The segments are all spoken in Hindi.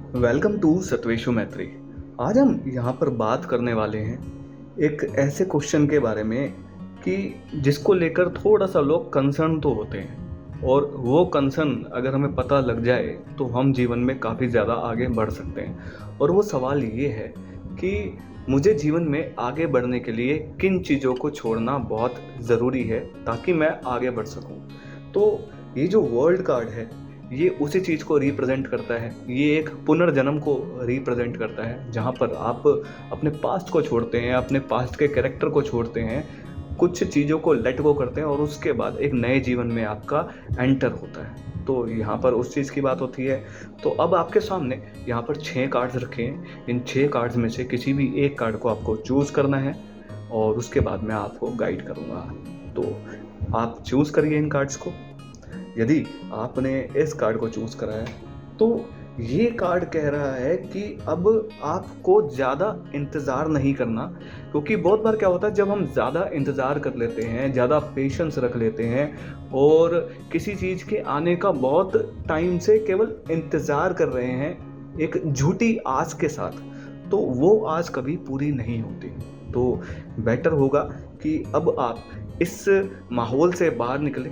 वेलकम टू सत्वेशु मैत्री। आज हम यहाँ पर बात करने वाले हैं एक ऐसे क्वेश्चन के बारे में कि जिसको लेकर थोड़ा सा लोग कंसर्न तो होते हैं, और वो कंसर्न अगर हमें पता लग जाए तो हम जीवन में काफ़ी ज़्यादा आगे बढ़ सकते हैं। और वो सवाल ये है कि मुझे जीवन में आगे बढ़ने के लिए किन चीज़ों को छोड़ना बहुत ज़रूरी है ताकि मैं आगे बढ़ सकूं। तो ये जो वर्ल्ड कार्ड है ये उसी चीज़ को रिप्रेजेंट करता है। ये एक पुनर्जन्म को रिप्रेजेंट करता है, जहाँ पर आप अपने पास्ट को छोड़ते हैं, अपने पास्ट के कैरेक्टर को छोड़ते हैं, कुछ चीज़ों को लेट गो करते हैं और उसके बाद एक नए जीवन में आपका एंटर होता है। तो यहाँ पर उस चीज़ की बात होती है। तो अब आपके सामने यहाँ पर 6 कार्ड्स रखे हैं। इन 6 कार्ड्स में से किसी भी एक कार्ड को आपको चूज़ करना है और उसके बाद मैं आपको गाइड करूँगा। तो आप चूज़ करिए इन कार्ड्स को। यदि आपने इस कार्ड को चूज करा है तो ये कार्ड कह रहा है कि अब आपको ज़्यादा इंतज़ार नहीं करना, क्योंकि बहुत बार क्या होता है जब हम ज़्यादा इंतज़ार कर लेते हैं, ज़्यादा पेशेंस रख लेते हैं और किसी चीज़ के आने का बहुत टाइम से केवल इंतज़ार कर रहे हैं एक झूठी आस के साथ, तो वो आस कभी पूरी नहीं होती। तो बेटर होगा कि अब आप इस माहौल से बाहर निकलें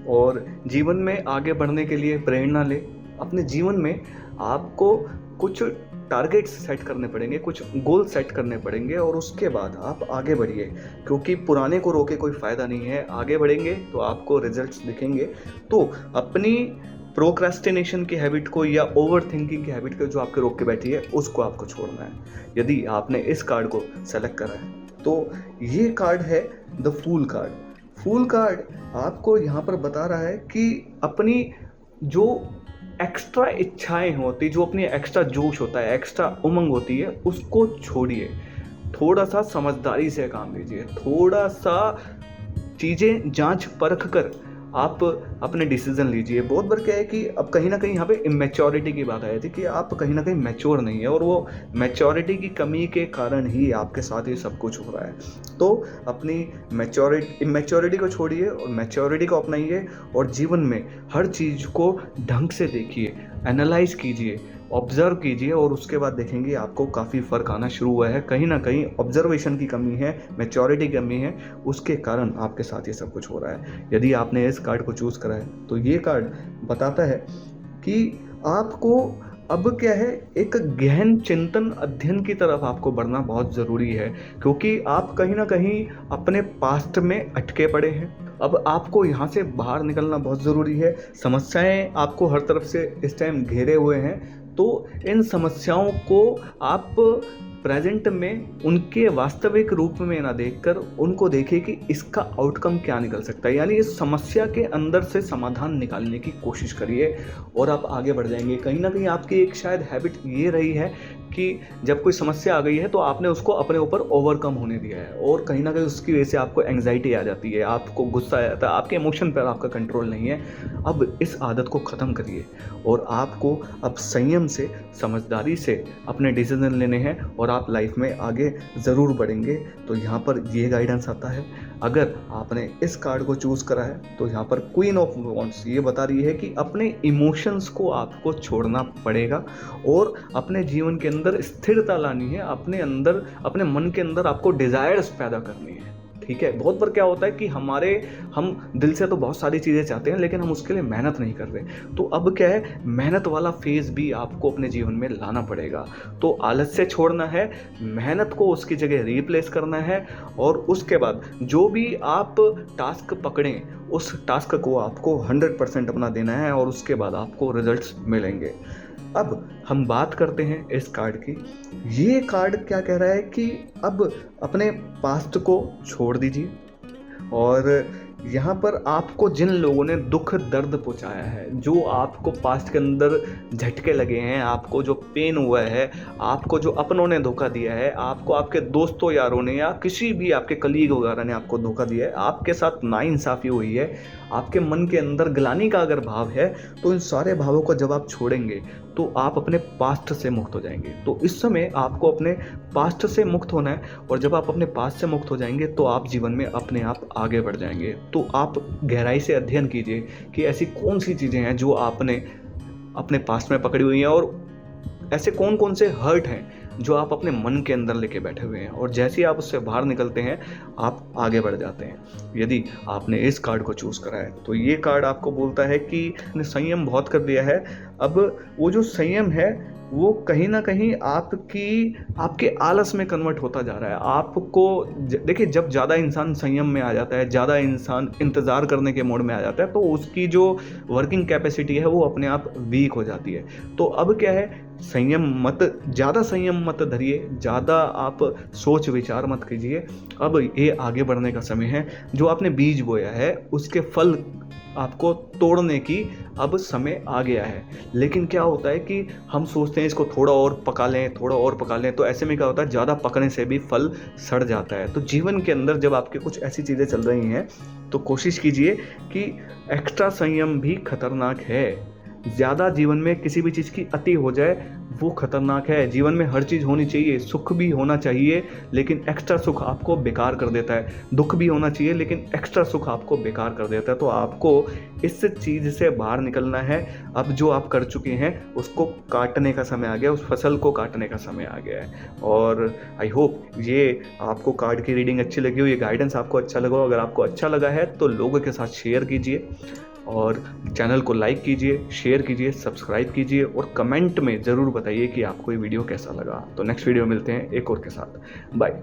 और जीवन में आगे बढ़ने के लिए प्रेरणा लें। अपने जीवन में आपको कुछ टारगेट्स सेट करने पड़ेंगे, कुछ गोल सेट करने पड़ेंगे और उसके बाद आप आगे बढ़िए, क्योंकि पुराने को रोके कोई फ़ायदा नहीं है। आगे बढ़ेंगे तो आपको रिजल्ट्स दिखेंगे। तो अपनी प्रोक्रेस्टिनेशन की हैबिट को या ओवर थिंकिंग की हैबिट को जो आपके रोक के बैठी है उसको आपको छोड़ना है। यदि आपने इस कार्ड को सेलेक्ट करा है तो ये कार्ड है the fool card. Fool card आपको यहाँ पर बता रहा है कि अपनी जो एक्स्ट्रा इच्छाएं होती, जो अपनी एक्स्ट्रा जोश होता है, एक्स्ट्रा उमंग होती है, उसको छोड़िए। थोड़ा सा समझदारी से काम लीजिए, थोड़ा सा चीज़ें जांच परख कर आप अपने डिसीजन लीजिए। बहुत बार क्या है कि अब कहीं ना कहीं यहाँ पे इमेच्योरिटी की बात आई थी कि आप कहीं ना कहीं मैच्योर नहीं है और वो मैच्योरिटी की कमी के कारण ही आपके साथ ये सब कुछ हो रहा है। तो अपनी इमेच्योरिटी को छोड़िए और मैच्योरिटी को अपनाइए और जीवन में हर चीज़ को ढंग से देखिए, एनालाइज कीजिए, ऑब्जर्व कीजिए और उसके बाद देखेंगे आपको काफ़ी फ़र्क आना शुरू हुआ है। कहीं ना कहीं ऑब्जर्वेशन की कमी है, मैच्योरिटी की कमी है, उसके कारण आपके साथ ये सब कुछ हो रहा है। यदि आपने इस कार्ड को चूज़ करा है तो ये कार्ड बताता है कि आपको अब क्या है, एक गहन चिंतन अध्ययन की तरफ आपको बढ़ना बहुत ज़रूरी है, क्योंकि आप कहीं ना कहीं अपने पास्ट में अटके पड़े हैं। अब आपको यहाँ से बाहर निकलना बहुत ज़रूरी है। समस्याएं आपको हर तरफ से इस टाइम घेरे हुए हैं, तो इन समस्याओं को आप प्रेजेंट में उनके वास्तविक रूप में ना देखकर उनको देखिए कि इसका आउटकम क्या निकल सकता है, यानी इस समस्या के अंदर से समाधान निकालने की कोशिश करिए और आप आगे बढ़ जाएंगे। कहीं ना कहीं आपकी एक शायद हैबिट ये रही है कि जब कोई समस्या आ गई है तो आपने उसको अपने ऊपर ओवरकम होने दिया है और कहीं ना कहीं उसकी वजह से आपको एंग्जाइटी आ जाती है, आपको गुस्सा आ जाता है, आपके इमोशन पर आपका कंट्रोल नहीं है। अब इस आदत को ख़त्म करिए और आपको अब संयम से, समझदारी से अपने डिसीजन लेने हैं और आप लाइफ में आगे ज़रूर बढ़ेंगे। तो यहाँ पर ये गाइडेंस आता है। अगर आपने इस कार्ड को चूज़ करा है तो यहाँ पर क्वीन ऑफ वॉन्ड्स ये बता रही है कि अपने इमोशंस को आपको छोड़ना पड़ेगा और अपने जीवन के अंदर स्थिरता लानी है। अपने अंदर, अपने मन के अंदर आपको डिज़ायर्स पैदा करनी है। ठीक है, बहुत बार क्या होता है कि हम दिल से तो बहुत सारी चीज़ें चाहते हैं लेकिन हम उसके लिए मेहनत नहीं कर रहे। तो अब क्या है, मेहनत वाला फेज़ भी आपको अपने जीवन में लाना पड़ेगा। तो आलस्य छोड़ना है, मेहनत को उसकी जगह रिप्लेस करना है और उसके बाद जो भी आप टास्क पकड़ें उस टास्क को आपको 100% अपना देना है और उसके बाद आपको रिजल्ट्स मिलेंगे। अब हम बात करते हैं इस कार्ड की। ये कार्ड क्या कह रहा है कि अब अपने पास्ट को छोड़ दीजिए और यहाँ पर आपको जिन लोगों ने दुख दर्द पहुँचाया है, जो आपको पास्ट के अंदर झटके लगे हैं, आपको जो पेन हुआ है, आपको जो अपनों ने धोखा दिया है, आपको आपके दोस्तों यारों ने या किसी भी आपके कलीग वगैरह ने आपको धोखा दिया है, आपके साथ नाइंसाफ़ी हुई है, आपके मन के अंदर ग्लानि का अगर भाव है, तो इन सारे भावों को जब आप छोड़ेंगे तो आप अपने पास्ट से मुक्त हो जाएंगे। तो इस समय आपको अपने पास्ट से मुक्त होना है और जब आप अपने पास्ट से मुक्त हो जाएंगे तो आप जीवन में अपने आप आगे बढ़ जाएंगे। तो आप गहराई से अध्ययन कीजिए कि ऐसी कौन सी चीज़ें हैं जो आपने अपने पास्ट में पकड़ी हुई हैं और ऐसे कौन कौन से हर्ट हैं जो आप अपने मन के अंदर लेके बैठे हुए हैं, और जैसे ही आप उससे बाहर निकलते हैं आप आगे बढ़ जाते हैं। यदि आपने इस कार्ड को चूज़ करा है तो ये कार्ड आपको बोलता है कि आपने संयम बहुत कर दिया है। अब वो जो संयम है वो कहीं ना कहीं आपके आलस में कन्वर्ट होता जा रहा है। आपको देखिए, जब ज़्यादा इंसान संयम में आ जाता है, ज़्यादा इंसान इंतज़ार करने के मोड में आ जाता है, तो उसकी जो वर्किंग कैपेसिटी है वो अपने आप वीक हो जाती है। तो अब क्या है, ज़्यादा संयम मत धरिए, ज़्यादा आप सोच विचार मत कीजिए। अब ये आगे बढ़ने का समय है। जो आपने बीज बोया है उसके फल आपको तोड़ने की अब समय आ गया है। लेकिन क्या होता है कि हम सोचते हैं इसको थोड़ा और पका लें, थोड़ा और पका लें, तो ऐसे में क्या होता है, ज़्यादा पकने से भी फल सड़ जाता है। तो जीवन के अंदर जब आपके कुछ ऐसी चीज़ें चल रही हैं तो कोशिश कीजिए कि एक्स्ट्रा संयम भी खतरनाक है। ज़्यादा जीवन में किसी भी चीज़ की अति हो जाए वो खतरनाक है। जीवन में हर चीज़ होनी चाहिए, सुख भी होना चाहिए लेकिन एक्स्ट्रा सुख आपको बेकार कर देता है। दुख भी होना चाहिए लेकिन एक्स्ट्रा सुख आपको बेकार कर देता है। तो आपको इस चीज़ से बाहर निकलना है। अब जो आप कर चुके हैं उसको काटने का समय आ गया, उस फसल को काटने का समय आ गया है। और आई होप ये आपको कार्ड की रीडिंग अच्छी लगी हो, ये गाइडेंस आपको अच्छा लगा हो। अगर आपको अच्छा लगा है तो लोगों के साथ शेयर कीजिए और चैनल को लाइक कीजिए, शेयर कीजिए, सब्सक्राइब कीजिए और कमेंट में ज़रूर बताइए कि आपको ये वीडियो कैसा लगा। तो नेक्स्ट वीडियो मिलते हैं एक और के साथ। बाय।